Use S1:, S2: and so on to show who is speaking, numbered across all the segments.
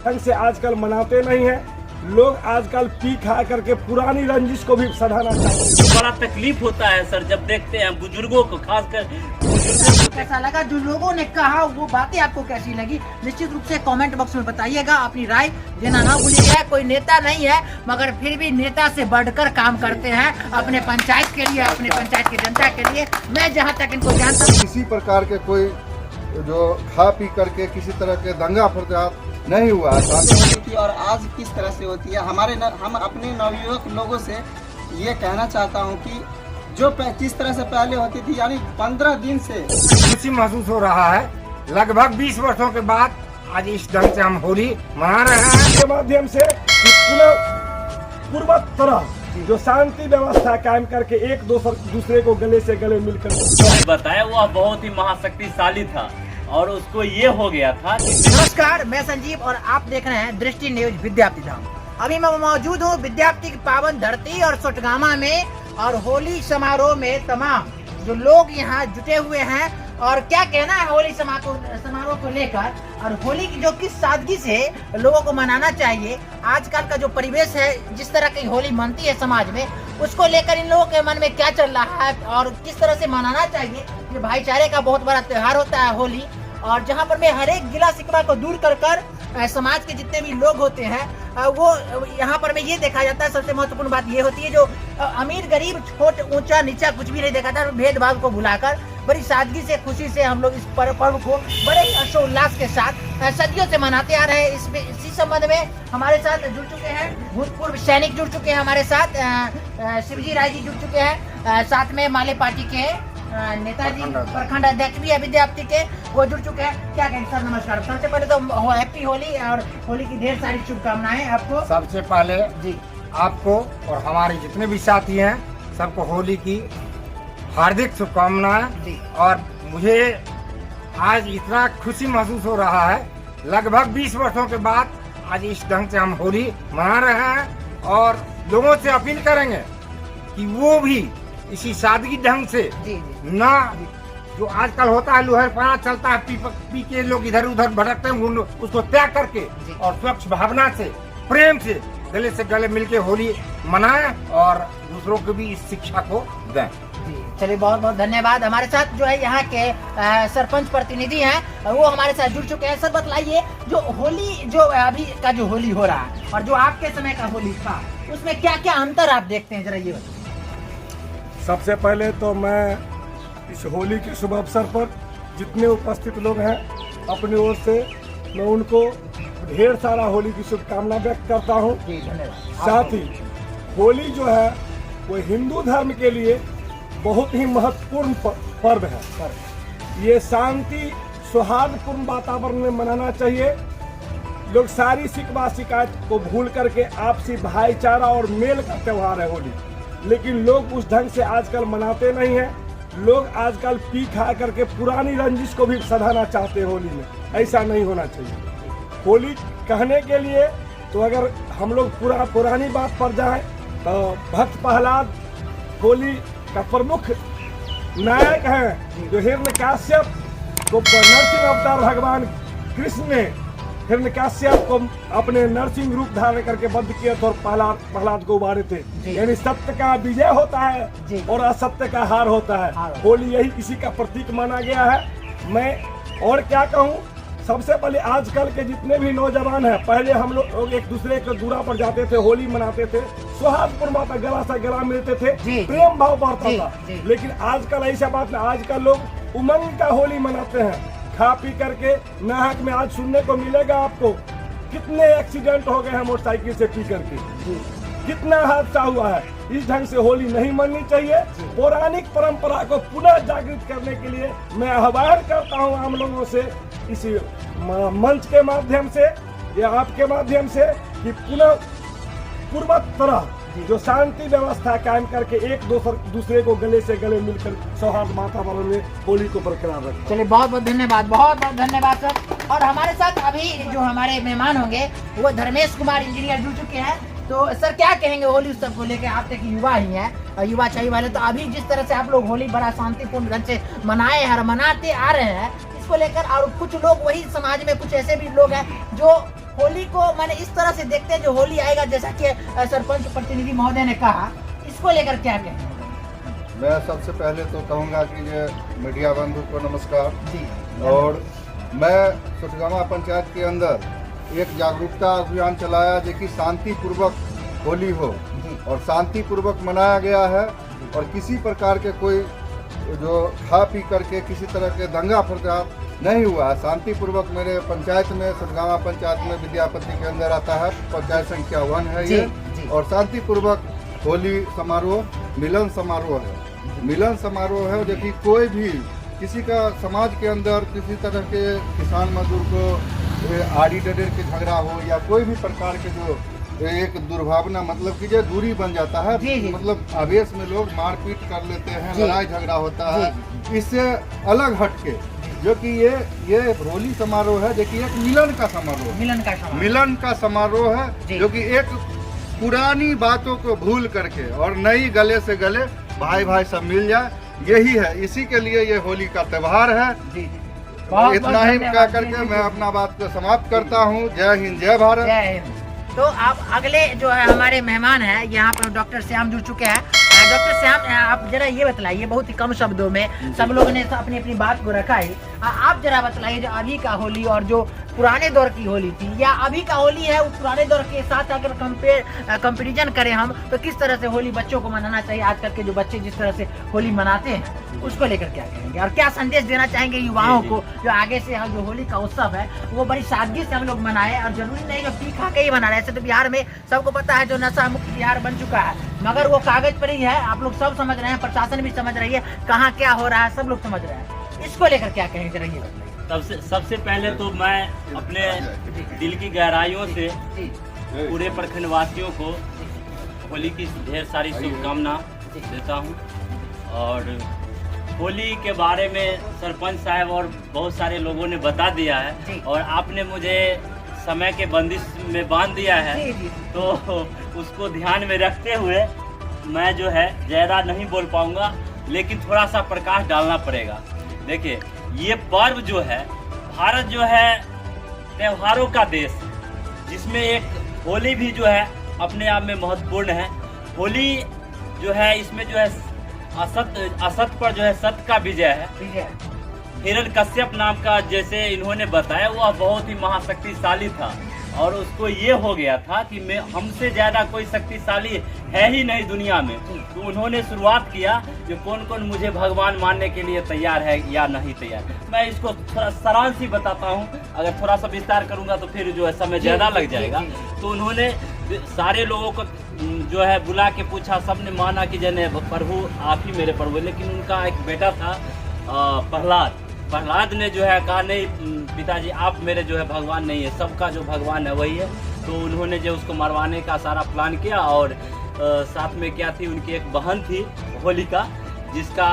S1: ढंग से आजकल मनाते नहीं हैं। लोग आजकल पी खा करके पुरानी रंजिश को भी सधाना चाहते हैं।
S2: बड़ा तकलीफ होता है सर जब देखते हैं बुजुर्गों को, खासकर
S3: कैसा लगा जो लोगों ने कहा, वो बातें आपको कैसी लगी? निश्चित रूप से कमेंट बॉक्स में बताइएगा, अपनी राय देना ना भूलिएगा। कोई नेता नहीं है मगर फिर भी नेता से बढ़कर काम करते हैं अपने पंचायत के लिए, अपने पंचायत की जनता के लिए। मैं जहां तक इनको जानता हूँ,
S4: किसी प्रकार के कोई जो खा पी करके किसी तरह के दंगा फसाद नहीं हुआ
S5: होती थी और आज किस तरह से होती है। हम अपने नवयुवक लोगों से ये कहना चाहता हूँ कि जो जिस तरह से पहले होती थी, यानी 15 दिन से
S6: खुशी महसूस हो रहा है। लगभग 20 वर्षों के बाद आज इस ढंग से हम होली मना रहे हैं
S1: के माध्यम से पूर्वत तरह जो शांति व्यवस्था कायम करके एक दूसरे को गले से गले मिलकर
S2: बताया वह बहुत ही महाशक्तिशाली था और उसको ये हो गया था कि
S3: नमस्कार, मैं संजीव और आप देख रहे हैं दृष्टि न्यूज विद्यार्थी धाम। अभी मैं मौजूद हूँ विद्यार्थी की पावन धरती और सोटगामा में, और होली समारोह में तमाम जो लोग यहाँ जुटे हुए हैं। और क्या कहना है होली समारोह को लेकर, और होली की जो किस सादगी से लोगों को मनाना चाहिए। आजकल का जो परिवेश है, जिस तरह की होली मनती है समाज में, उसको लेकर इन लोगों के मन में क्या चल रहा है और किस तरह से मनाना चाहिए। ये भाईचारे का बहुत बड़ा त्योहार होता है होली, और जहाँ पर मैं हर एक गिला शिकवा को दूर कर समाज के जितने भी लोग होते हैं वो यहाँ पर में ये देखा जाता है। सबसे महत्वपूर्ण बात ये होती है जो अमीर गरीब छोट ऊंचा नीचा कुछ भी नहीं देखा था, भेदभाव को भुलाकर बड़ी सादगी से खुशी से हम लोग इस पर्व को बड़े ही हर्षोल्लास के साथ सदियों से मनाते आ रहे हैं। इसी संबंध में हमारे साथ जुड़ चुके हैं भूतपूर्व सैनिक, जुड़ चुके हैं हमारे साथ शिवजी राय जी जुड़ चुके हैं, साथ में माले पार्टी के नेताजी प्रखंड अध्यक्ष भी है विद्यार्थी के, वो जुड़ चुके हैं। क्या कहें सर, नमस्कार। सबसे पहले तो हैप्पी होली और होली की ढेर सारी शुभकामनाएं आपको।
S6: सबसे पहले
S3: जी
S6: आपको और हमारे जितने भी साथी हैं सबको होली की हार्दिक शुभकामनाएं। और मुझे आज इतना खुशी महसूस हो रहा है। लगभग 20 वर्षों के बाद आज इस ढंग से हम होली मना रहे हैं, और लोगों से अपील करेंगे कि वो भी इसी सादगी ढंग से ना, जो आजकल होता है लुहरपना चलता है, पी के लोग इधर उधर भटकते हैं, उसको त्याग करके और स्वच्छ भावना से प्रेम से गले से गले मिलके होली मनाएं और दूसरों को भी इस शिक्षा को दें।
S3: चलिए, बहुत बहुत धन्यवाद। हमारे साथ जो है यहाँ के सरपंच प्रतिनिधि हैं, वो हमारे साथ जुड़ चुके हैं। सर बताइए, जो होली जो अभी का जो होली हो रहा है और जो आपके समय का होली था, उसमें क्या क्या अंतर आप देखते हैं, जरा ये बताइए।
S1: सबसे पहले तो मैं इस होली के शुभ अवसर पर जितने उपस्थित लोग हैं अपनी ओर से मैं उनको ढेर सारा होली की शुभकामना व्यक्त करता हूँ। साथ ही होली जो है वो हिंदू धर्म के लिए बहुत ही महत्वपूर्ण पर्व है। ये शांति सौहार्दपूर्ण वातावरण में मनाना चाहिए। लोग सारी शिकवा शिकायत को भूल करके आपसी भाईचारा और मेल का त्योहार है होली, लेकिन लोग उस ढंग से आजकल मनाते नहीं हैं। लोग आजकल पी खा करके पुरानी रंजिश को भी सधाना चाहते हैं होली में। ऐसा नहीं होना चाहिए। होली कहने के लिए तो अगर हम लोग पुरानी बात पर जाएं तो भक्त प्रहलाद होली का प्रमुख नायक हैं, जो हिरण्यकश्यप को नरसिंह अवतार भगवान कृष्ण ने हिरण्यकश्यप को अपने नरसिंह रूप धारण करके बंद किया था और प्रहलाद को उबारे थे। यानी सत्य का विजय होता है और असत्य का हार होता है। होली यही इसी का प्रतीक माना गया है। मैं और क्या कहूँ, सबसे पहले आजकल के जितने भी नौजवान हैं, पहले हम लोग एक दूसरे के दूरा पर जाते थे, होली मनाते थे, सौहार्दपूर्ण बात, गला से गला मिलते थे, प्रेम भाव बढ़ता था। लेकिन आजकल ऐसा बात नहीं, आजकल लोग उमंग का होली मनाते हैं, खा पी करके नाहक में। आज सुनने को मिलेगा आपको कितने एक्सीडेंट हो गए हैं मोटरसाइकिल से पी करके, कितना हादसा हुआ है। इस ढंग से होली नहीं मननी चाहिए। पौराणिक परंपरा को पुनः जागृत करने के लिए मैं आह्वान करता हूं आम लोगों से, इस मंच के माध्यम से या आपके माध्यम से, कि पुनः पूर्वत तरह जो शांति व्यवस्था कायम करके एक दूसरे को गले से गले मिलकर सौहार्द वातावरण में होली को बरकरार रखें।
S3: चलिए, बहुत बहुत धन्यवाद, बहुत बहुत धन्यवाद सर। और हमारे साथ अभी जो हमारे मेहमान होंगे वो धर्मेश कुमार इंजीनियर जुड़ चुके हैं। तो सर क्या कहेंगे होली उत्सव को लेकर? आप एक युवा ही हैं, युवा चाहिए वाले, तो अभी जिस तरह से आप लोग होली बड़ा शांतिपूर्ण ढंग से मनाए हैं और मनाते आ रहे हैं, इसको लेकर, और कुछ लोग वही समाज में कुछ ऐसे भी लोग हैं जो होली को माने इस तरह से देखते हैं जो होली आएगा, जैसा कि सरपंच प्रतिनिधि महोदय ने कहा, इसको लेकर क्या कहें?
S4: मैं सबसे पहले तो कहूँगा कि ये मीडिया बंधु को नमस्कार
S3: जी।
S4: और मैं सुटगामा पंचायत के अंदर एक जागरूकता अभियान चलाया जो कि शांतिपूर्वक होली हो और शांतिपूर्वक मनाया गया है और किसी प्रकार के कोई जो खा पी करके किसी तरह के दंगा फसाद नहीं हुआ है। शांतिपूर्वक मेरे पंचायत में सुटगामा पंचायत में विद्यापति के अंदर आता है, पंचायत संख्या 1 है ये, और शांतिपूर्वक होली समारोह मिलन समारोह है। मिलन समारोह है जो कि कोई भी किसी का समाज के अंदर किसी तरह के किसान मजदूर को आड़ी डडेर के झगड़ा हो या कोई भी प्रकार के जो एक दुर्भावना मतलब कि जो दूरी बन जाता है, मतलब आवेश में लोग मारपीट कर लेते हैं, लड़ाई झगड़ा होता है, इससे अलग हटके जो कि ये होली समारोह है जो कि एक मिलन का समारोह है जो कि एक पुरानी बातों को भूल करके और नई गले से गले भाई भाई सब मिल जाए, यही है। इसी के लिए ये होली का त्योहार है। इतना ही कह करके मैं अपना बात को समाप्त करता हूँ। जय हिंद, जय भारत।
S3: जय हिंद। तो आप अगले जो है हमारे मेहमान हैं, यहाँ पर डॉक्टर श्याम जुड़ चुके हैं। डॉक्टर श्याम, आप जरा ये बतलाइए, बहुत ही कम शब्दों में सब लोगों ने अपनी अपनी बात को रखा है, आप जरा बतलाइए जो अभी का होली और जो पुराने दौर की होली थी या अभी का होली है, उस पुराने दौर के साथ अगर कंपेरिजन करें हम, तो किस तरह से होली बच्चों को मनाना चाहिए? आजकल के जो बच्चे जिस तरह से होली मनाते हैं उसको लेकर क्या कहेंगे और क्या संदेश देना चाहेंगे युवाओं को जो आगे से जो होली का उत्सव है वो बड़ी सादगी से हम लोग मनाए, और जरूरी नहीं कि पी खा के ही मना रहे। ऐसे तो बिहार में सबको पता है जो नशा मुक्त बिहार बन चुका है, मगर वो कागज पर ही है। आप लोग सब समझ रहे हैं, प्रशासन भी समझ रही है कहाँ क्या हो रहा है, सब लोग समझ रहे हैं। इसको लेकर क्या कहेंगे? रहिए
S2: सबसे पहले तो मैं अपने दिल की गहराइयों से पूरे प्रखंड वासियों को होली की ढेर सारी शुभकामना देता हूं। और होली के बारे में सरपंच साहब और बहुत सारे लोगों ने बता दिया है और आपने मुझे समय के बंदिश में बांध दिया है, तो उसको ध्यान में रखते हुए मैं जो है ज़्यादा नहीं बोल पाऊंगा, लेकिन थोड़ा सा प्रकाश डालना पड़ेगा। देखिए, ये पर्व जो है, भारत जो है त्योहारों का देश है, जिसमें एक होली भी जो है अपने आप में महत्वपूर्ण है। होली जो है इसमें जो है असत पर जो है सत्य का विजय है। हिरण्यकश्यप नाम का, जैसे इन्होंने बताया, वह बहुत ही महाशक्तिशाली था और उसको ये हो गया था कि मैं हमसे ज्यादा कोई शक्तिशाली है ही नहीं दुनिया में। तो उन्होंने शुरुआत किया कि कौन कौन मुझे भगवान मानने के लिए तैयार है या नहीं तैयार। मैं इसको थोड़ा सारांश ही बताता हूँ, अगर थोड़ा सा विस्तार करूंगा तो फिर जो है समय ज्यादा लग जाएगा। तो उन्होंने सारे लोगों को जो है बुला के पूछा, सबने माना कि जने प्रभु आप ही मेरे प्रभु। लेकिन उनका एक बेटा था प्रहलाद ने जो है कहा, नहीं पिताजी आप मेरे जो है भगवान नहीं है, सबका जो भगवान है वही है। तो उन्होंने जो उसको मरवाने का सारा प्लान किया और साथ में क्या थी, उनकी एक बहन थी होलिका, जिसका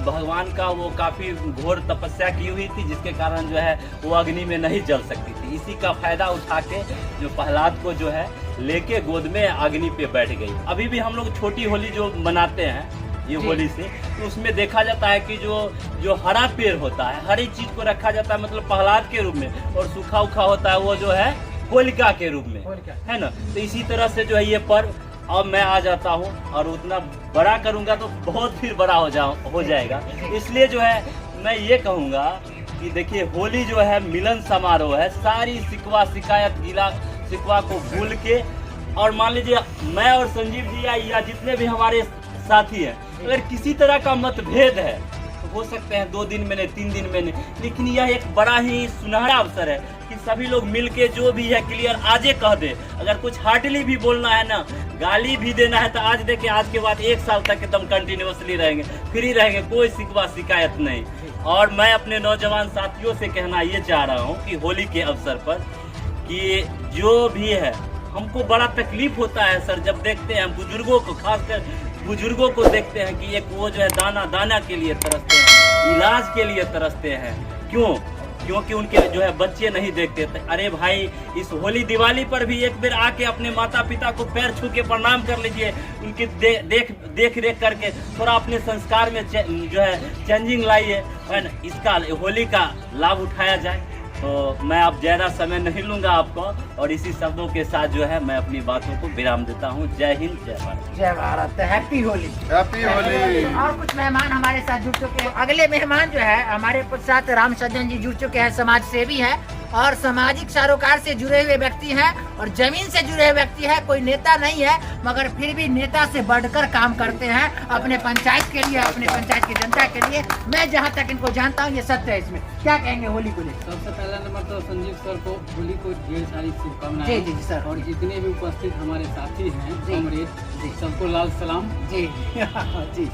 S2: भगवान का वो काफ़ी घोर तपस्या की हुई थी, जिसके कारण जो है वो अग्नि में नहीं जल सकती थी। इसी का फायदा उठा के जो प्रहलाद को जो है लेके गोद में अग्नि पे बैठ गई। अभी भी हम लोग छोटी होली जो मनाते हैं ये होली से, तो उसमें देखा जाता है कि जो हरा पेड़ होता है, हरी चीज को रखा जाता है मतलब प्रहलाद के रूप में, और सूखा उखा होता है वो जो है होलिका के रूप में, है ना। तो इसी तरह से जो है ये पर्व अब मैं आ जाता हूँ और उतना बड़ा करूँगा तो बहुत फिर बड़ा हो जाएगा। इसलिए जो है मैं ये कहूँगा कि देखिए, होली जो है मिलन समारोह है। सारी शिकवा शिकायत गिला शिकवा को भूल के, और मान लीजिए मैं और संजीव जी या जितने भी हमारे साथी हैं, अगर किसी तरह का मतभेद है तो हो सकते हैं 2 दिन में नहीं, 3 दिन में नहीं, लेकिन यह एक बड़ा ही सुनहरा अवसर है कि सभी लोग मिलके जो भी है क्लियर आजे कह दे। अगर कुछ हार्डली भी बोलना है ना, गाली भी देना है, तो आज देखिए, आज के बाद 1 साल तक एकदम कंटिन्यूसली रहेंगे, फ्री रहेंगे, कोई शिकवा शिकायत नहीं। और मैं अपने नौजवान साथियों से कहना ये चाह रहा हूँ कि होली के अवसर पर कि जो भी है, हमको बड़ा तकलीफ होता है सर जब देखते हैं बुजुर्गों को, खासकर बुजुर्गों को देखते हैं कि एक वो जो है दाना के लिए तरसते हैं, इलाज के लिए तरसते हैं। क्यों? क्योंकि उनके जो है बच्चे नहीं देखते थे। अरे भाई, इस होली दिवाली पर भी एक बार आके अपने माता पिता को पैर छू के प्रणाम कर लीजिए, उनकी देख रेख करके थोड़ा अपने संस्कार में जो है चेंजिंग लाइए, है ना। इसका होली का लाभ उठाया जाए। तो मैं अब ज़्यादा समय नहीं लूँगा आपको, और इसी शब्दों के साथ जो है मैं अपनी बातों को विराम देता हूँ। जय हिंद, जय भारत।
S3: जय भारत, हैप्पी होली।
S4: हैप्पी होली।
S3: और कुछ मेहमान हमारे साथ जुड़ चुके हैं। अगले मेहमान जो है हमारे साथ राम सज्जन जी जुड़ चुके हैं, समाज सेवी है और सामाजिक सरोकार से जुड़े हुए व्यक्ति हैं और जमीन से जुड़े हुए व्यक्ति हैं। कोई नेता नहीं है, मगर फिर भी नेता से बढ़कर काम करते हैं अपने पंचायत के लिए, अपने पंचायत की जनता के लिए। मैं जहाँ तक इनको जानता हूँ ये सत्य है। इसमें क्या कहेंगे होली को लेकर?
S7: सबसे पहला नंबर तो संजीव सर को होली को ढेर सारी शुभकामनाएं।
S3: जी जी जी सर।
S7: और जितने भी उपस्थित हमारे साथी हैं
S3: जी।
S7: कॉमरेड, सबको लाल सलाम।
S3: जी जी।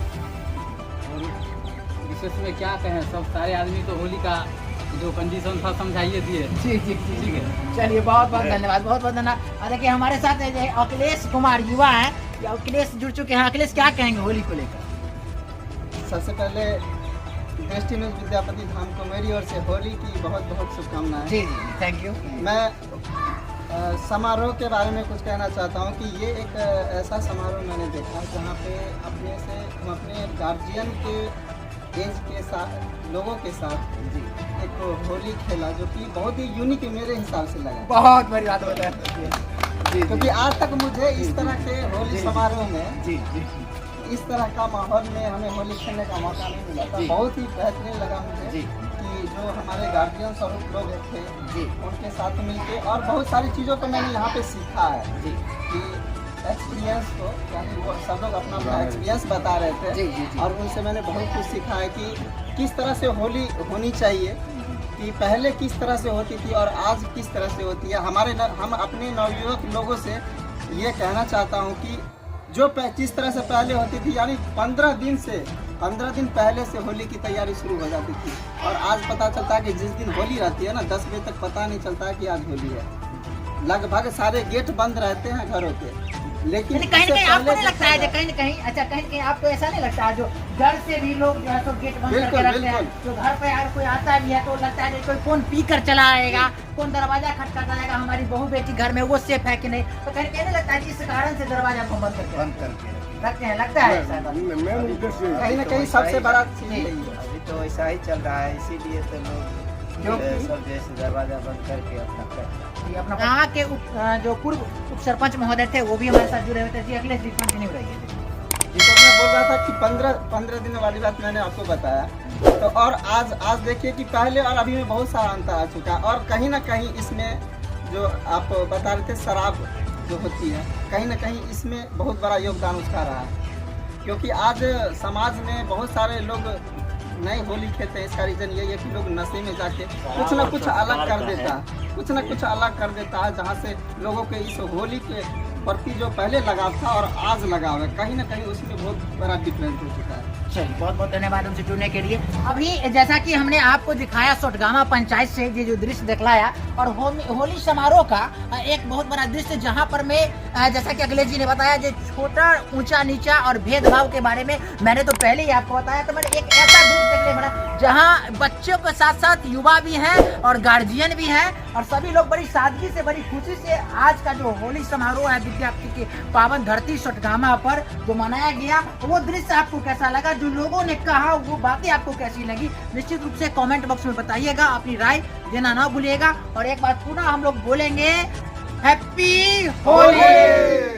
S7: और विशेष में क्या कहें, सब सारे आदमी तो होली का जो कंडीशन था समझाइए दिए।
S3: जी जी जी ठीक है। चलिए बहुत बहुत धन्यवाद, बहुत बहुत धन्यवाद। और देखिए हमारे साथ अखिलेश कुमार युवा हैं, अखिलेश जुड़ चुके हैं। अखिलेश क्या कहेंगे होली को लेकर?
S5: सबसे पहले दृष्टि न्यूज विद्यापति धाम को मेरी ओर से होली की बहुत बहुत शुभकामनाएं।
S3: जी जी थैंक यू।
S5: मैं समारोह के बारे में कुछ कहना चाहता हूं कि ये एक ऐसा समारोह मैंने देखा जहां पे हम अपने गार्जियन के एज के साथ लोगों के साथ
S3: जी
S5: एक होली खेला, जो कि बहुत ही यूनिक मेरे हिसाब से लगा।
S3: बहुत बड़ी बात होता है
S5: क्योंकि आज तक मुझे इस तरह के होली समारोह में
S3: जी जी
S5: इस तरह का माहौल में हमें होली खेलने का मौका नहीं मिला था।
S3: जी।
S5: बहुत ही बेहतरीन लगा मुझे
S3: जी।
S5: कि जो हमारे गार्जियन स्वरूप लोग थे
S3: जी
S5: उनके साथ मिलके, और बहुत सारी चीज़ों को मैंने यहाँ पे सीखा है
S3: जी
S5: कि एक्सपीरियंस को, यानी वो सब लोग अपना अपना एक्सपीरियंस बता रहे थे।
S3: जी, जी, जी।
S5: और उनसे मैंने बहुत कुछ सीखा है कि किस तरह से होली होनी चाहिए, कि पहले किस तरह से होती थी और आज किस तरह से होती है। हम अपने नवयुवक लोगों से ये कहना चाहता हूँ कि जो जिस तरह से पहले होती थी, यानी 15 दिन पहले से होली की तैयारी शुरू हो जाती थी, और आज पता चलता है कि जिस दिन होली रहती है ना, 10 बजे तक पता नहीं चलता है कि आज होली है। लगभग सारे गेट बंद रहते हैं घरों के, लेकिन
S3: कहीं
S5: इससे
S3: कहीं आपको
S5: पहले
S3: नहीं लगता है
S5: देखा
S3: कहीं न कहीं, अच्छा कहीं कहीं आपको ऐसा नहीं लगता है जो घर से भी लोग जो है तो गेट बंद
S5: बिल्कुल,
S3: करके रखते हैं,
S5: बिल्कुल।
S3: जो घर पे अगर कोई आता भी है तो लगता है कि कोई कौन पी कर चला आएगा, कौन दरवाजा खटखटा जाएगा, हमारी बहू बेटी घर में वो सेफ है कि नहीं। तो कहीं कहीं नहीं लगता है कि इस कारण से दरवाजा को बंद करके रखते हैं, लगता है ऐसा?
S1: मेन उद्देश्य
S5: कहीं ना कहीं सबसे बड़ा चीज
S3: जी।
S5: यही है।
S8: अभी तो ऐसा ही चल रहा है, इसीलिए तो लोग सब जैसे दरवाजा बंद करके अपना करते हैं।
S3: यहाँ के जो पूर्व उप सरपंच महोदय थे वो भी हमारे साथ जुड़े हुए थे। जी अखिलेश जी कंटिन्यू रहिए।
S5: जी, तो मैं बोल रहा था कि 15 दिन वाली बात मैंने आपको बताया। तो और आज देखिए कि पहले और अभी में बहुत सारा अंतर आ चुका है, और कहीं ना कहीं इसमें जो आप बता रहे थे शराब जो होती है, कहीं ना कहीं इसमें बहुत बड़ा योगदान उसका रहा है। क्योंकि आज समाज में बहुत सारे लोग नई होली खेलते हैं। इसका रीज़न यही है कि लोग नशे में जाके कुछ ना कुछ अलग कर देता है, कुछ ना कुछ अलग कर देता है, जहाँ से लोगों के इस होली के प्रति जो पहले लगाव था और आज लगाव है, कहीं ना कहीं उसमें बहुत बड़ा डिफरेंस हो चुका है।
S3: चलिए बहुत बहुत धन्यवाद हमसे जुड़ने के लिए। अभी जैसा कि हमने आपको दिखाया सोटगामा पंचायत से ये जो दृश्य दिखलाया, और होली समारोह का एक बहुत बड़ा दृश्य जहां पर मैं जैसा कि अखिलेश जी ने बताया जो छोटा ऊंचा नीचा और भेदभाव के बारे में मैंने तो पहले ही आपको बताया, तो मैंने एक ऐसा दृश्य देखने पड़ा जहाँ बच्चों के साथ साथ युवा भी हैं और गार्जियन भी हैं, और सभी लोग बड़ी सादगी से बड़ी खुशी से आज का जो होली समारोह है विद्यापति की पावन धरती सोटगामा पर जो मनाया गया, वो दृश्य आपको कैसा लगा, जो लोगों ने कहा वो बातें आपको कैसी लगी, निश्चित रूप से कमेंट बॉक्स में बताइएगा, अपनी राय देना ना भूलिएगा। और एक बात पुनः हम लोग बोलेंगे, हैप्पी होली।